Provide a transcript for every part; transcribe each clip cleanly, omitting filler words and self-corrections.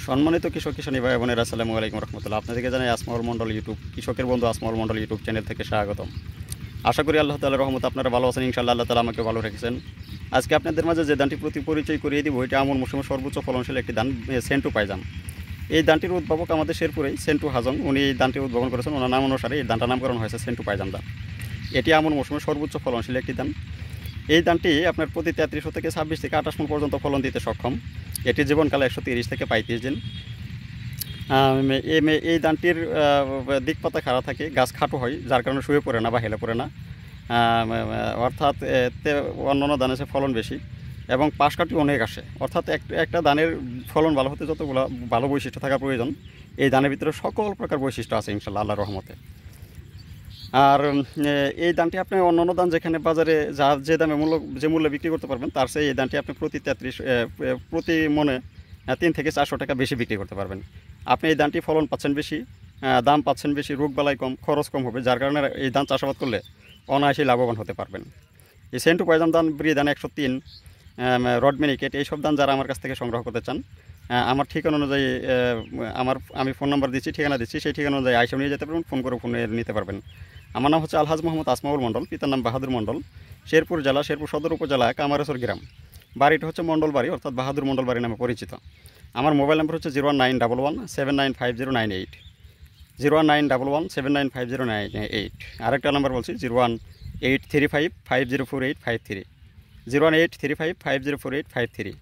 সম্মানিত কৃষক কিষানী ভাই বোনেরা, আসসালামু আলাইকুম রহমতুল্লাহ। আপনাদেরকে জানাই আসমাউল মন্ডল ইউটিউব কৃষকের বন্ধু আসমাউল মন্ডল ইউটিউব চ্যানেল থেকে স্বাগতম। আশা করি আল্লাহ তাআলার রহমত আপনারা ভালো আছেন। ইনশাআল্লাহ আল্লাহ তাআলা আমাকে ভালো রেখেছেন। আজকে আপনাদের মাঝে যে ধানটি প্রতি পরিচয় করিয়ে দিব, এটা আমন মৌসুমে সর্বোচ্চ ফলনশীল একটি ধান, সেন্টু পাইজাম। এই ধানটির উদ্ভাবক আমাদের শেরপুরেই সেন্টু হাজং, উনি এই ধানটি উদ্ভাবন করেছেন। ওনার নাম অনুসারে এই ধানটার নামকরণ হয়েছে সেন্টু পাইজাম ধান। এটি আমন মৌসুমে সর্বোচ্চ ফলনশীল একটি ধান। এই ধানটি আপনার প্রতি 33 থেকে 26 থেকে 28 মণ পর্যন্ত ফলন দিতে সক্ষম। এটির জীবনকাল 130 থেকে 35 দিন। এই ধানটির দিকপাতা খাড়া থাকে, গাছ খাটো হয়, যার কারণে শুয়ে পড়ে না বা হেলে পড়ে না। অর্থাৎ অন্যান্য ধানের চেয়ে ফলন বেশি এবং পাশ কাটি অনেক আসে। অর্থাৎ একটা ধানের ফলন ভালো হতে যতগুলো ভালো বৈশিষ্ট্য থাকা প্রয়োজন, এই ধানের ভিতরে সকল প্রকার বৈশিষ্ট্য আছে ইনশাআল্লাহ আল্লাহর রহমতে। আর এই ধানটি আপনি অন্যান্য ধান যেখানে বাজারে যে দামে মূল্যে বিক্রি করতে পারবেন, তার চেয়ে এই ধানটি আপনি প্রতি মনে 3 থেকে 400 টাকা বেশি বিক্রি করতে পারবেন। আপনি এই ধানটি ফলন পাচ্ছেন বেশি, দাম পাচ্ছেন বেশি, রোগবালাই কম, খরচ কম হবে, যার কারণে এই ধান চাষাবাদ করলে অনায়াসেই লাভবান হতে পারবেন। এই সেন্টু পাইজাম ধান, ব্রি ধান 103, রড মিনিকেট, এইসব ধান যারা আমার কাছ থেকে সংগ্রহ করতে চান, আমার ঠিকানা অনুযায়ী আমি ফোন নাম্বার দিচ্ছি, ঠিকানা দিচ্ছি, সেই ঠিকানা অনুযায়ী আইসা নিয়ে যেতে পারবেন, ফোন করে ফোনে নিতে পারবেন। আমার নাম হচ্ছে আলহাজ মোহাম্মদ আসমাউল মন্ডল, পিতার নাম বাহাদুর মন্ডল, শেরপুর জেলা, শেরপুর সদর উপজেলা, কামারেশ্বর গ্রাম। বাড়িটা হচ্ছে মন্ডল বাড়ি, অর্থাৎ বাহাদুর মন্ডল বাড়ি নামে পরিচিত। আমার মোবাইল নাম্বার হচ্ছে 01911795098, 01911795098। আরেকটা নাম্বার বলছি 01835504853, 01835504853।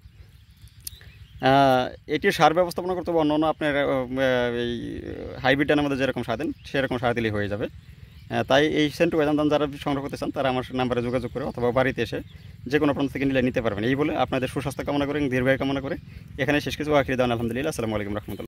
এটির সার ব্যবস্থাপনা করতে হবে অন্য আপনার এই হাইব্রিড ধানের মধ্যে যেরকম সার দেন সেরকম সার দিলেই হয়ে যাবে। তাই এই সেন্টু পাইজাম ধান যারা সংগ্রহ করতে চান, তারা আমার নাম্বারে যোগাযোগ করে অথবা বাড়িতে এসে যে কোনো প্রান্ত থেকে নিতে পারবেন। এই বলে আপনাদের সুস্বাস্থ্য কামনা করে, দীর্ঘায়ু কামনা করে এখানে শেষ কিছু আখির দান। আলহামদুলিল্লাহ, আসসালামু আলাইকুম রহমতুল্লাহ।